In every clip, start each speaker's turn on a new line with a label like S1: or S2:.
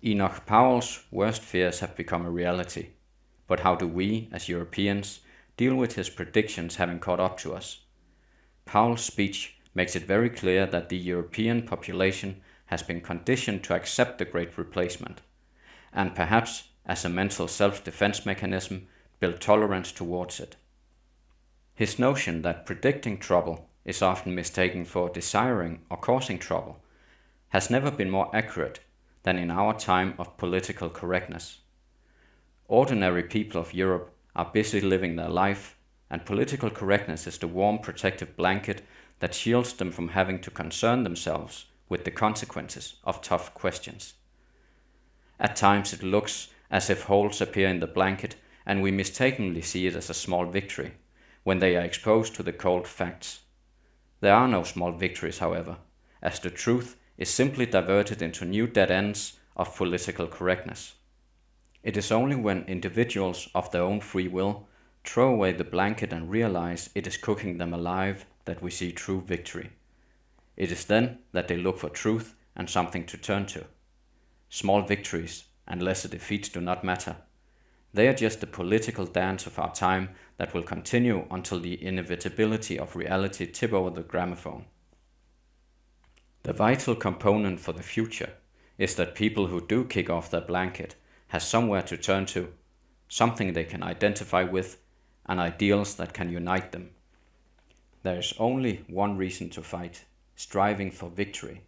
S1: Enoch Powell's worst fears have become a reality, but how do we, as Europeans, deal with his predictions having caught up to us? Powell's speech makes it very clear that the European population has been conditioned to accept the Great Replacement, and perhaps, as a mental self-defense mechanism, build tolerance towards it. His notion that predicting trouble is often mistaken for desiring or causing trouble has never been more accurate than in our time of political correctness. Ordinary people of Europe are busy living their life, and political correctness is the warm protective blanket that shields them from having to concern themselves with the consequences of tough questions. At times it looks as if holes appear in the blanket and we mistakenly see it as a small victory when they are exposed to the cold facts. There are no small victories, however, as the truth is simply diverted into new dead ends of political correctness. It is only when individuals of their own free will throw away the blanket and realize it is cooking them alive that we see true victory. It is then that they look for truth and something to turn to. Small victories and lesser defeats do not matter. They are just the political dance of our time that will continue until the inevitability of reality tip over the gramophone. The vital component for the future is that people who do kick off their blanket has somewhere to turn to, something they can identify with, and ideals that can unite them. There is only one reason to fight: striving for victory.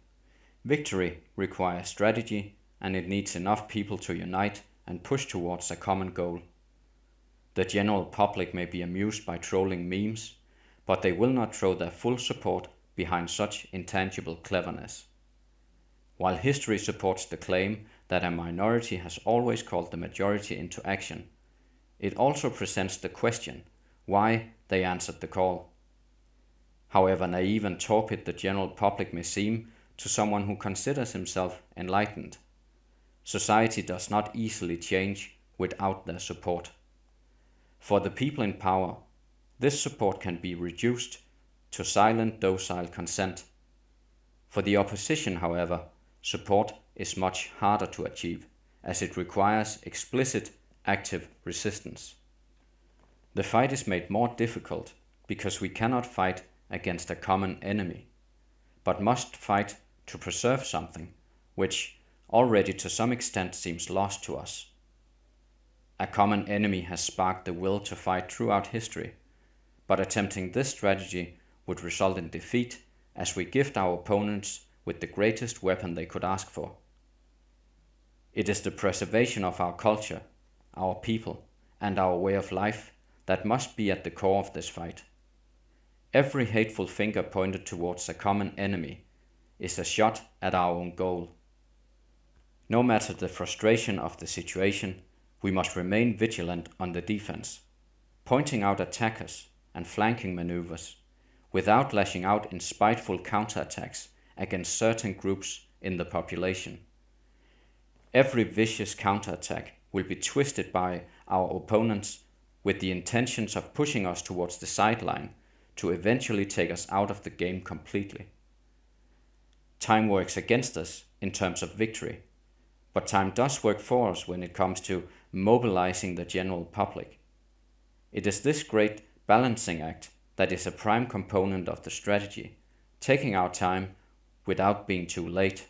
S1: Victory requires strategy, and it needs enough people to unite and push towards a common goal. The general public may be amused by trolling memes, but they will not throw their full support behind such intangible cleverness. While history supports the claim that a minority has always called the majority into action, it also presents the question why they answered the call. However naive and torpid the general public may seem to someone who considers himself enlightened, society does not easily change without their support. For the people in power, this support can be reduced to silent, docile consent. For the opposition, however, support is much harder to achieve, as it requires explicit, active resistance. The fight is made more difficult because we cannot fight against a common enemy, but must fight to preserve something which already to some extent seems lost to us. A common enemy has sparked the will to fight throughout history, but attempting this strategy would result in defeat as we gift our opponents with the greatest weapon they could ask for. It is the preservation of our culture, our people, and our way of life that must be at the core of this fight. Every hateful finger pointed towards a common enemy is a shot at our own goal. No matter the frustration of the situation, we must remain vigilant on the defense, pointing out attackers and flanking maneuvers, without lashing out in spiteful counterattacks against certain groups in the population. Every vicious counterattack will be twisted by our opponents with the intentions of pushing us towards the sideline to eventually take us out of the game completely. Time works against us in terms of victory, but time does work for us when it comes to mobilizing the general public. It is this great balancing act that is a prime component of the strategy, taking our time without being too late.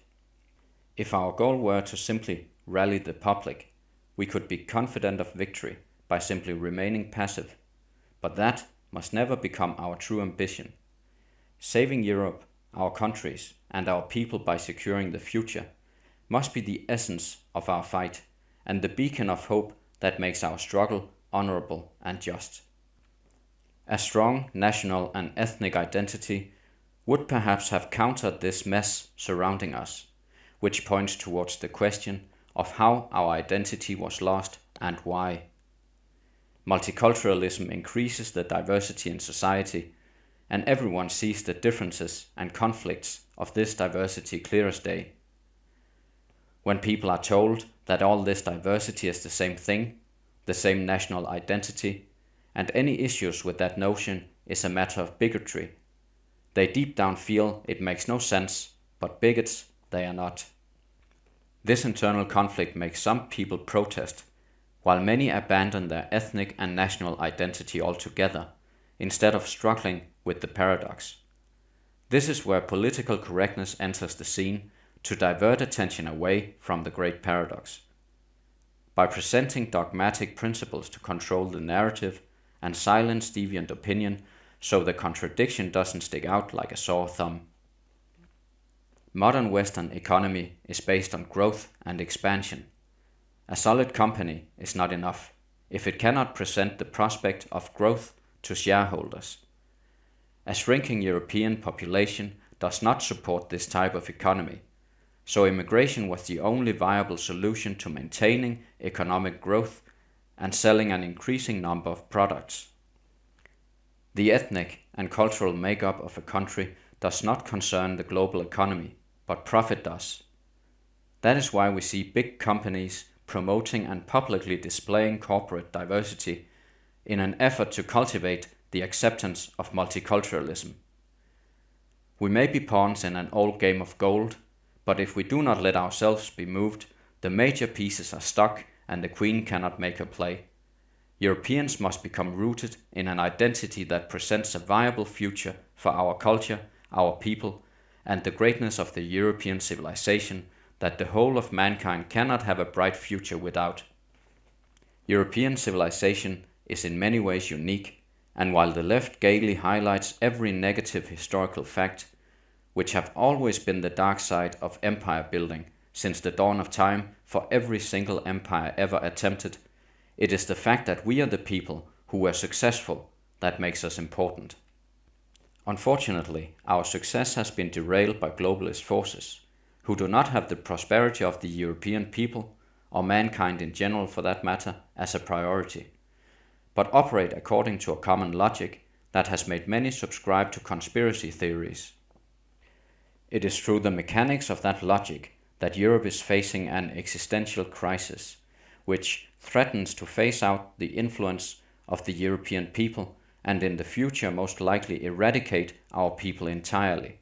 S1: If our goal were to simply rally the public, we could be confident of victory by simply remaining passive, but that must never become our true ambition. Saving Europe, our countries, and our people by securing the future must be the essence of our fight and the beacon of hope that makes our struggle honorable and just. A strong national and ethnic identity would perhaps have countered this mess surrounding us, which points towards the question of how our identity was lost and why. Multiculturalism increases the diversity in society, and everyone sees the differences and conflicts of this diversity clear as day. When people are told that all this diversity is the same thing, the same national identity, and any issues with that notion is a matter of bigotry, they deep down feel it makes no sense, but bigots they are not. This internal conflict makes some people protest, while many abandon their ethnic and national identity altogether, instead of struggling with the paradox. This is where political correctness enters the scene to divert attention away from the great paradox. By presenting dogmatic principles to control the narrative and silence deviant opinion so the contradiction doesn't stick out like a sore thumb. Modern Western economy is based on growth and expansion. A solid company is not enough if it cannot present the prospect of growth to shareholders. A shrinking European population does not support this type of economy, so immigration was the only viable solution to maintaining economic growth and selling an increasing number of products. The ethnic and cultural makeup of a country does not concern the global economy, but profit does. That is why we see big companies promoting and publicly displaying corporate diversity in an effort to cultivate the acceptance of multiculturalism. We may be pawns in an old game of gold, but if we do not let ourselves be moved, the major pieces are stuck and the queen cannot make her play. Europeans must become rooted in an identity that presents a viable future for our culture, our people, and the greatness of the European civilization that the whole of mankind cannot have a bright future without. European civilization is in many ways unique, and while the left gaily highlights every negative historical fact, which have always been the dark side of empire building since the dawn of time for every single empire ever attempted, it is the fact that we are the people who were successful that makes us important. Unfortunately, our success has been derailed by globalist forces, who do not have the prosperity of the European people, or mankind in general for that matter, as a priority, but operate according to a common logic that has made many subscribe to conspiracy theories. It is through the mechanics of that logic that Europe is facing an existential crisis, which threatens to phase out the influence of the European people and in the future most likely eradicate our people entirely.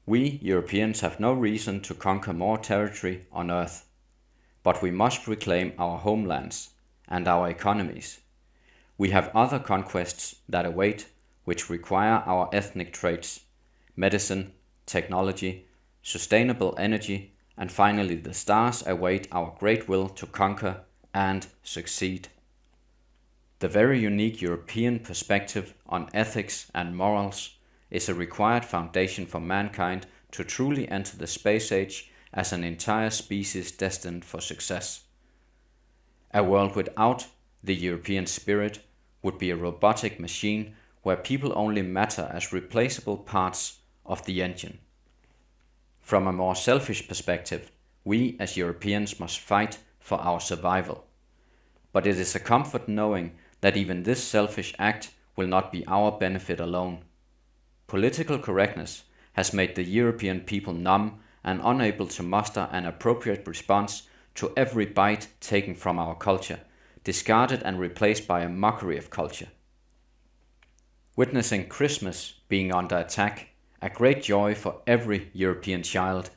S1: We Europeans have no reason to conquer more territory on earth, but we must reclaim our homelands and our economies. We have other conquests that await, which require our ethnic traits, medicine, technology, sustainable energy, and finally the stars await our great will to conquer and succeed. The very unique European perspective on ethics and morals is a required foundation for mankind to truly enter the space age as an entire species destined for success. A world without the European spirit would be a robotic machine where people only matter as replaceable parts of the engine. From a more selfish perspective, we as Europeans must fight for our survival. But it is a comfort knowing that even this selfish act will not be our benefit alone. Political correctness has made the European people numb and unable to muster an appropriate response to every bite taken from our culture, discarded and replaced by a mockery of culture. Witnessing Christmas being under attack, a great joy for every European child,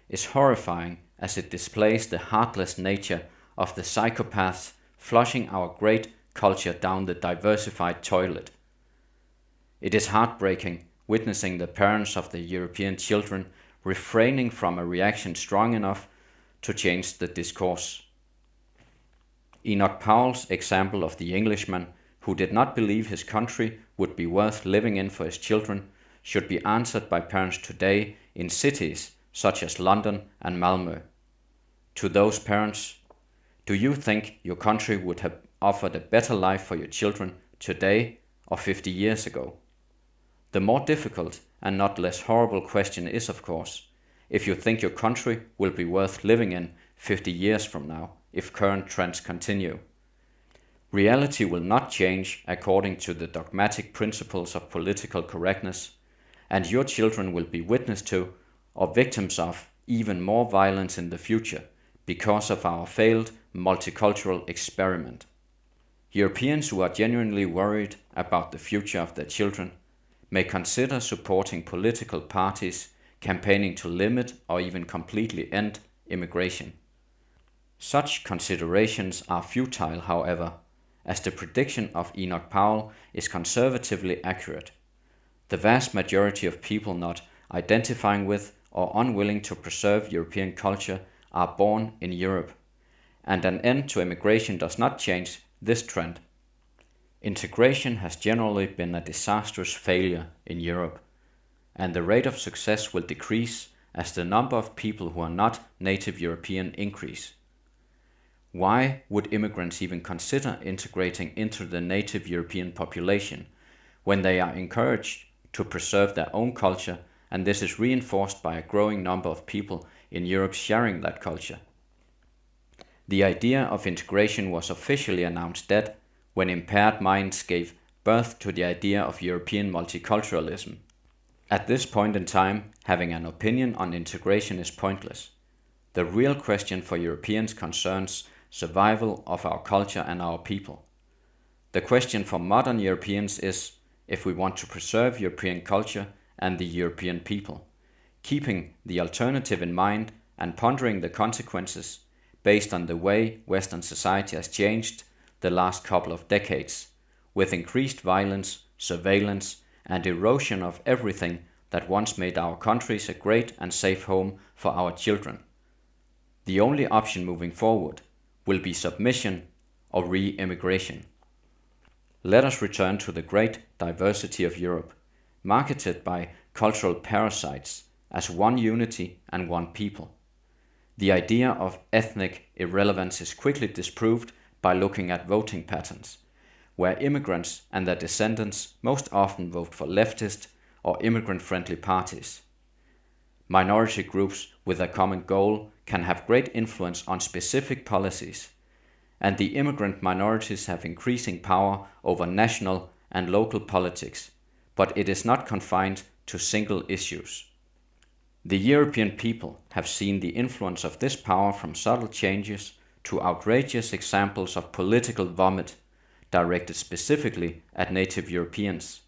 S1: is horrifying as it displays the heartless nature of the psychopaths flushing our great culture down the diversified toilet. It is heartbreaking witnessing the parents of the European children refraining from a reaction strong enough to change the discourse. Enoch Powells' example of the Englishman who did not believe his country would be worth living in for his children should be answered by parents today in cities such as London and Malmö. To those parents, do you think your country would have offered a better life for your children today or 50 years ago? The more difficult and not less horrible question is, of course, if you think your country will be worth living in 50 years from now if current trends continue. Reality will not change according to the dogmatic principles of political correctness, and your children will be witness to or victims of even more violence in the future because of our failed multicultural experiment. Europeans who are genuinely worried about the future of their children may consider supporting political parties campaigning to limit or even completely end immigration. Such considerations are futile, however, as the prediction of Enoch Powell is conservatively accurate. The vast majority of people not identifying with or unwilling to preserve European culture are born in Europe, and an end to immigration does not change this trend. Integration has generally been a disastrous failure in Europe, and the rate of success will decrease as the number of people who are not native European increase. Why would immigrants even consider integrating into the native European population when they are encouraged to preserve their own culture, and this is reinforced by a growing number of people in Europe sharing that culture? The idea of integration was officially announced dead when impaired minds gave birth to the idea of European multiculturalism. At this point in time, having an opinion on integration is pointless. The real question for Europeans concerns survival of our culture and our people. The question for modern Europeans is if we want to preserve European culture and the European people, keeping the alternative in mind and pondering the consequences based on the way Western society has changed the last couple of decades, with increased violence, surveillance, and erosion of everything that once made our countries a great and safe home for our children. The only option moving forward will be submission or re-immigration. Let us return to the great diversity of Europe, marketed by cultural parasites as one unity and one people. The idea of ethnic irrelevance is quickly disproved by looking at voting patterns, where immigrants and their descendants most often vote for leftist or immigrant-friendly parties. Minority groups with a common goal can have great influence on specific policies, and the immigrant minorities have increasing power over national and local politics, but it is not confined to single issues. The European people have seen the influence of this power from subtle changes to outrageous examples of political vomit directed specifically at native Europeans.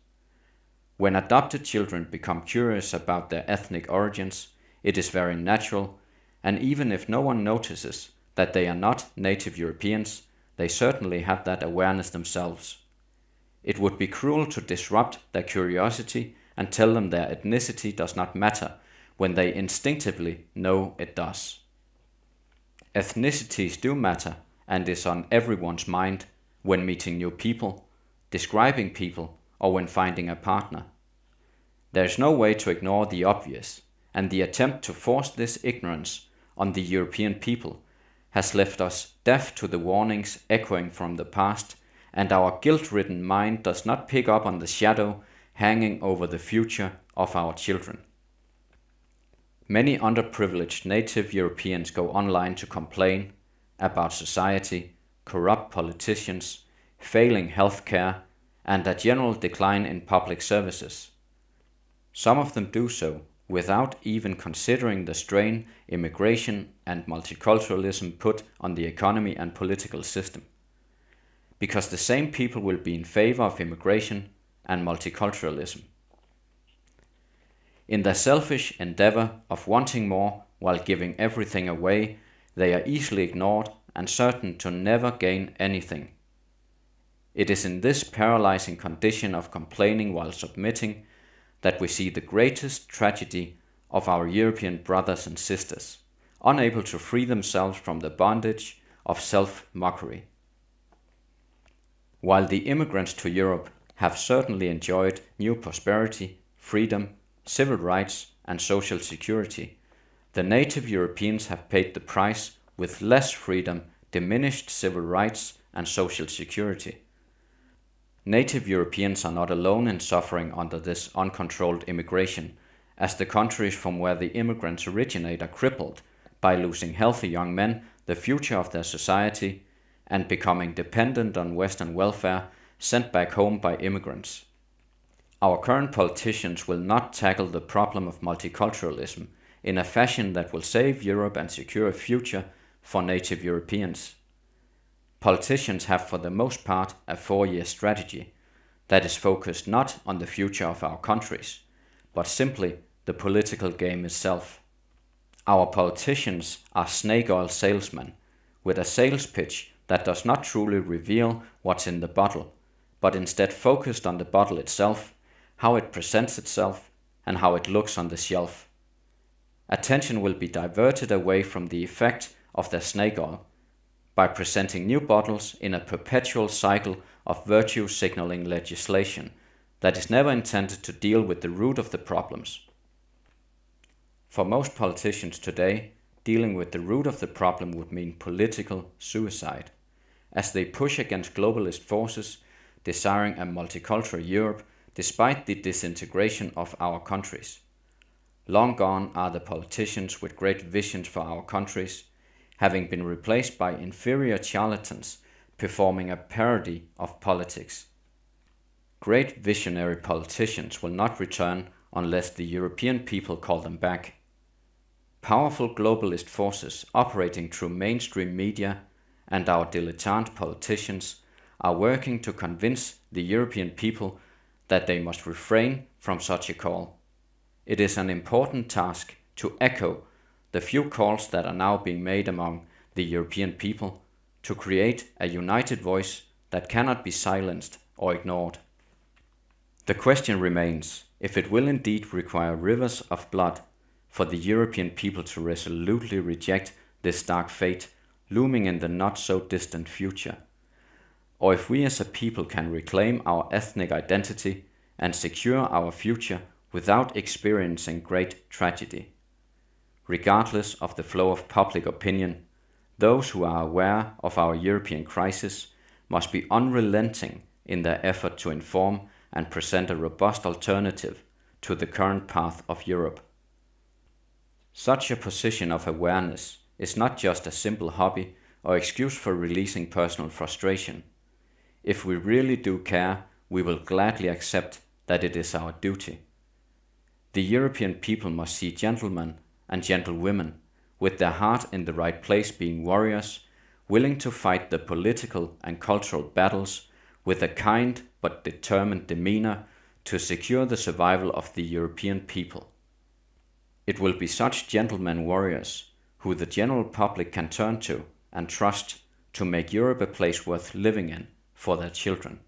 S1: When adopted children become curious about their ethnic origins, it is very natural, and even if no one notices that they are not native Europeans, they certainly have that awareness themselves. It would be cruel to disrupt their curiosity and tell them their ethnicity does not matter when they instinctively know it does. Ethnicities do matter and is on everyone's mind when meeting new people, describing people, or when finding a partner. There is no way to ignore the obvious, and the attempt to force this ignorance on the European people has left us deaf to the warnings echoing from the past, and our guilt-ridden mind does not pick up on the shadow hanging over the future of our children. Many underprivileged native Europeans go online to complain about society, corrupt politicians, failing healthcare, and a general decline in public services. Some of them do so without even considering the strain immigration and multiculturalism put on the economy and political system, because the same people will be in favor of immigration and multiculturalism. In their selfish endeavor of wanting more while giving everything away, they are easily ignored and certain to never gain anything. It is in this paralyzing condition of complaining while submitting that we see the greatest tragedy of our European brothers and sisters, unable to free themselves from the bondage of self-mockery. While the immigrants to Europe have certainly enjoyed new prosperity, freedom, civil rights, and social security, the native Europeans have paid the price with less freedom, diminished civil rights, and social security. Native Europeans are not alone in suffering under this uncontrolled immigration, as the countries from where the immigrants originate are crippled by losing healthy young men, the future of their society, and becoming dependent on Western welfare sent back home by immigrants. Our current politicians will not tackle the problem of multiculturalism in a fashion that will save Europe and secure a future for native Europeans. Politicians have for the most part a 4-year strategy that is focused not on the future of our countries, but simply the political game itself. Our politicians are snake oil salesmen with a sales pitch that does not truly reveal what's in the bottle, but instead focused on the bottle itself, how it presents itself, and how it looks on the shelf. Attention will be diverted away from the effect of their snake oil by presenting new bottles in a perpetual cycle of virtue signaling legislation that is never intended to deal with the root of the problems. For most politicians today, dealing with the root of the problem would mean political suicide, as they push against globalist forces desiring a multicultural Europe despite the disintegration of our countries. Long gone are the politicians with great visions for our countries, having been replaced by inferior charlatans performing a parody of politics. Great visionary politicians will not return unless the European people call them back. Powerful globalist forces operating through mainstream media and our dilettante politicians are working to convince the European people that they must refrain from such a call. It is an important task to echo the few calls that are now being made among the European people to create a united voice that cannot be silenced or ignored. The question remains if it will indeed require rivers of blood for the European people to resolutely reject this dark fate looming in the not-so-distant future, or if we as a people can reclaim our ethnic identity and secure our future without experiencing great tragedy. Regardless of the flow of public opinion, those who are aware of our European crisis must be unrelenting in their effort to inform and present a robust alternative to the current path of Europe. Such a position of awareness is not just a simple hobby or excuse for releasing personal frustration. If we really do care, we will gladly accept that it is our duty. The European people must see gentlemen and gentlewomen with their heart in the right place being warriors, willing to fight the political and cultural battles with a kind but determined demeanor to secure the survival of the European people. It will be such gentlemen warriors who the general public can turn to and trust to make Europe a place worth living in for their children.